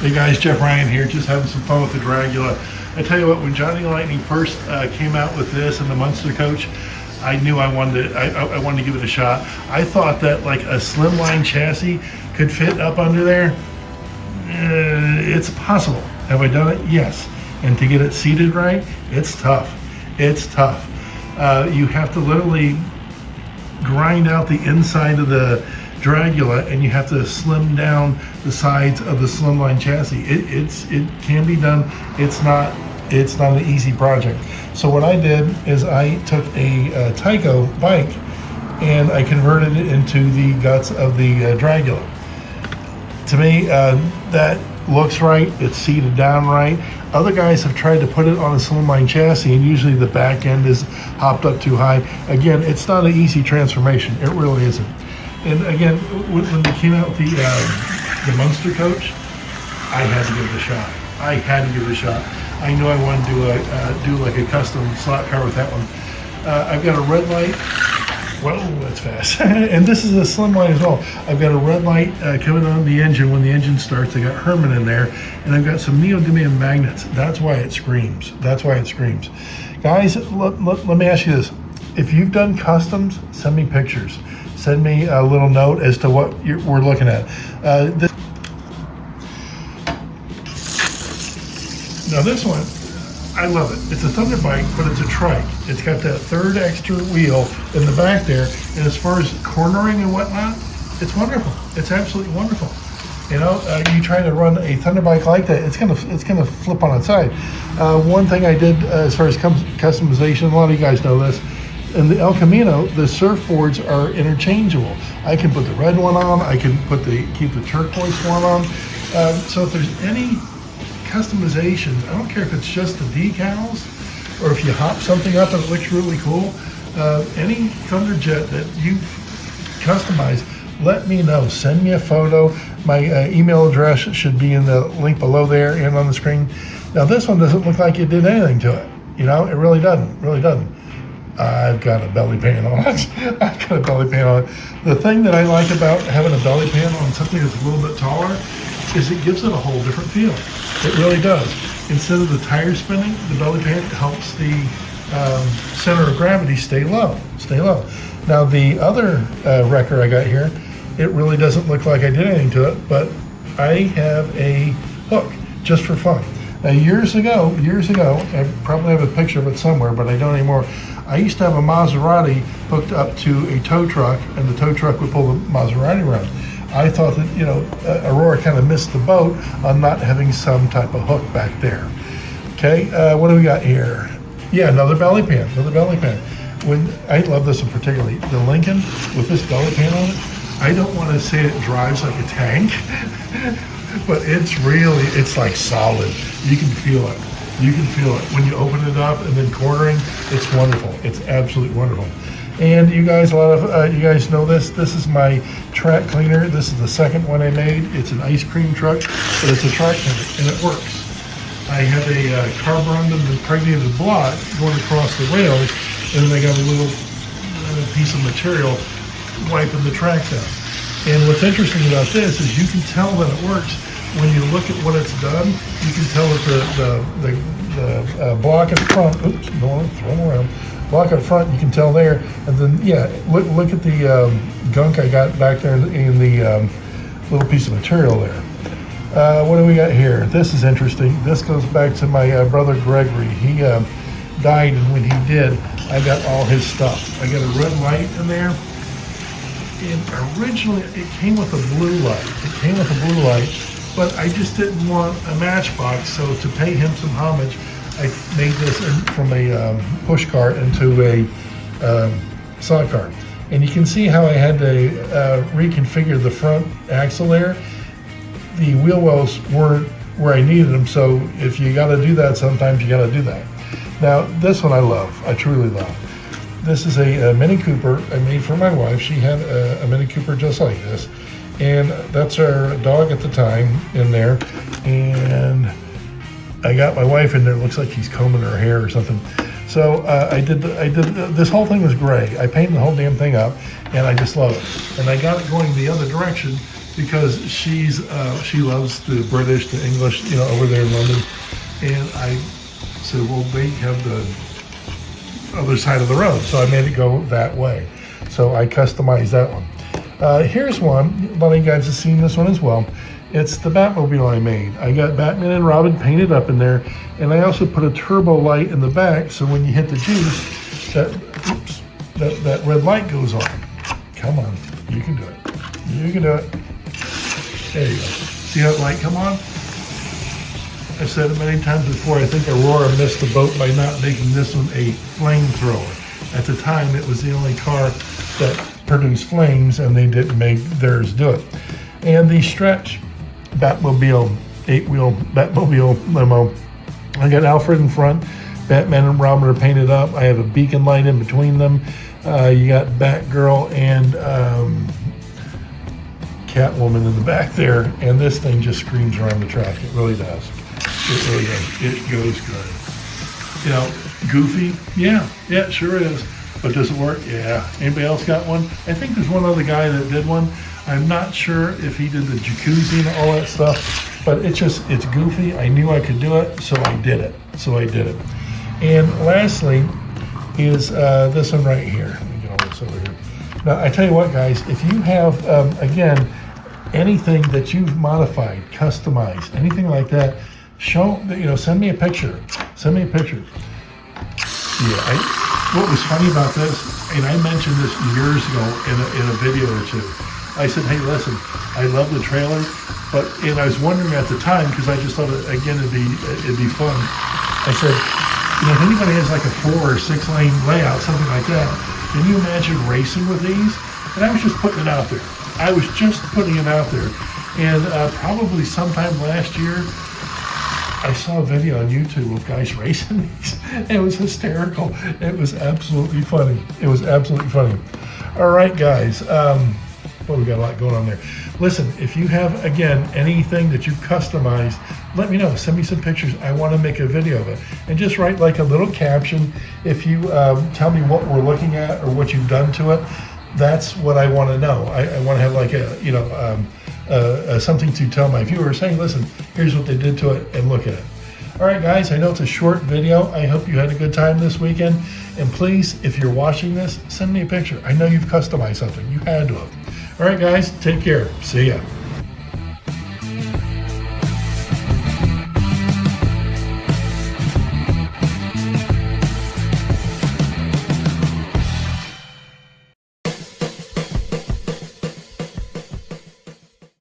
Hey guys, Jeff Ryan here, just having some fun with the Dragula. I tell you what, when Johnny Lightning first came out with this and the Munster coach, I knew I wanted to give it a shot. I thought that like a slimline chassis could fit up under there. It's possible. Have I done it? Yes. And to get it seated right, it's tough. It's tough. You have to literally grind out the inside of the Dragula, and you have to slim down the sides of the slimline chassis. It can be done. It's not an easy project. So what I did is I took a Tyco bike and I converted it into the guts of the Dragula. To me, that looks right. It's seated down right. Other guys have tried to put it on a slimline chassis, and usually the back end is hopped up too high. Again, it's not an easy transformation. It really isn't. And again, when they came out with the Munster coach, I had to give it a shot. I knew I wanted to do like a custom slot car with that one. I've got a red light. Whoa, that's fast. And this is a slimline as well. I've got a red light coming on the engine when the engine starts. I got Herman in there, and I've got some neodymium magnets. That's why it screams. Guys, let me ask you this. If you've done customs, send me pictures. Send me a little note as to what we're looking at. Now this one, I love it. It's a Thunder bike, but it's a trike. It's got that third extra wheel in the back there, and as far as cornering and whatnot, it's wonderful. It's absolutely wonderful. You know, you try to run a Thunder bike like that, it's gonna flip on its side. One thing I did as far as customization, a lot of you guys know this. In the El Camino, the surfboards are interchangeable. I can put the red one on. I can keep the turquoise one on. So if there's any customization, I don't care if it's just the decals or if you hop something up and it looks really cool. Any Thunderjet that you customize, let me know. Send me a photo. My email address should be in the link below there and on the screen. Now this one doesn't look like it did anything to it. You know, it really doesn't. I've got a belly pan on it. The thing that I like about having a belly pan on something that's a little bit taller is it gives it a whole different feel. It really does. Instead of the tire spinning, the belly pan helps the center of gravity stay low. Now the other wrecker I got here, it really doesn't look like I did anything to it, but I have a hook just for fun. Now years ago, I probably have a picture of it somewhere, but I don't anymore. I used to have a Maserati hooked up to a tow truck, and the tow truck would pull the Maserati around. I thought that, you know, Aurora kind of missed the boat on not having some type of hook back there. Okay, what do we got here? Yeah, another belly pan. I love this one particularly. The Lincoln with this belly pan on it, I don't want to say it drives like a tank, but it's like solid. You can feel it. When you open it up and then cornering. It's wonderful. It's absolutely wonderful. And you guys, a lot of you guys know this. This is my track cleaner. This is the second one I made. It's an ice cream truck, but it's a track cleaner, and it works. I have a carborundum impregnated block going across the rails, and then I got a little piece of material wiping the tracks out. And what's interesting about this is you can tell that it works. When you look at what it's done, you can tell that the block in front, oops, don't want to throw them around. Block up front, you can tell there, and then look at the gunk I got back there in the little piece of material there. What do we got here? This is interesting. This goes back to my brother Gregory. He died, and when he did, I got all his stuff. I got a red light in there, and originally it came with a blue light. But I just didn't want a matchbox, so to pay him some homage, I made this from a push cart into a slot car. And you can see how I had to reconfigure the front axle there. The wheel wells weren't where I needed them, so if you gotta do that, sometimes you gotta do that. Now, this one I truly love. This is a Mini Cooper I made for my wife. She had a Mini Cooper just like this. And that's our dog at the time in there. And I got my wife in there. It looks like she's combing her hair or something. So I did this whole thing was gray. I painted the whole damn thing up, and I just love it. And I got it going the other direction because she loves the British, the English, you know, over there in London. And I said, well, they have the other side of the road, so I made it go that way. So I customized that one. Here's one. A lot of you guys have seen this one as well. It's the Batmobile I made. I got Batman and Robin painted up in there, and I also put a turbo light in the back, so when you hit the juice, that red light goes on. Come on, you can do it. You can do it. There you go. See that light come on? I've said it many times before, I think Aurora missed the boat by not making this one a flamethrower. At the time, it was the only car that produced flames, and they didn't make theirs do it. And the Stretch Batmobile, 8-wheel Batmobile limo. I got Alfred in front. Batman and Robin are painted up. I have a beacon light in between them. You got Batgirl and Catwoman in the back there. And this thing just screams around the track. It really does. It really does. It goes good. You know, goofy? Yeah, it sure is. But does it work? Yeah. Anybody else got one? I think there's one other guy that did one. I'm not sure if he did the jacuzzi and all that stuff, but it's goofy. I knew I could do it, so I did it. And lastly is this one right here. Let me get all this over here. Now, I tell you what, guys, if you have, again, anything that you've modified, customized, anything like that, send me a picture. Send me a picture. Yeah, what was funny about this, and I mentioned this years ago in a video or two. I said, hey, listen, I love the trailer, and I was wondering at the time, because I just thought, again, it'd be fun. I said, if anybody has like a 4 or 6 lane layout, something like that, can you imagine racing with these? And I was just putting it out there. And probably sometime last year, I saw a video on YouTube of guys racing these. It was hysterical. It was absolutely funny. All right, guys. We got a lot going on there. Listen, if you have, again, anything that you customized, let me know. Send me some pictures. I want to make a video of it. And just write like a little caption. If you tell me what we're looking at or what you've done to it, that's what I want to know. I want to have like something to tell my viewers. Hey, listen, here's what they did to it, and look at it. All right, guys, I know it's a short video. I hope you had a good time this weekend. And please, if you're watching this, send me a picture. I know you've customized something. You had to have. All right, guys, take care. See ya.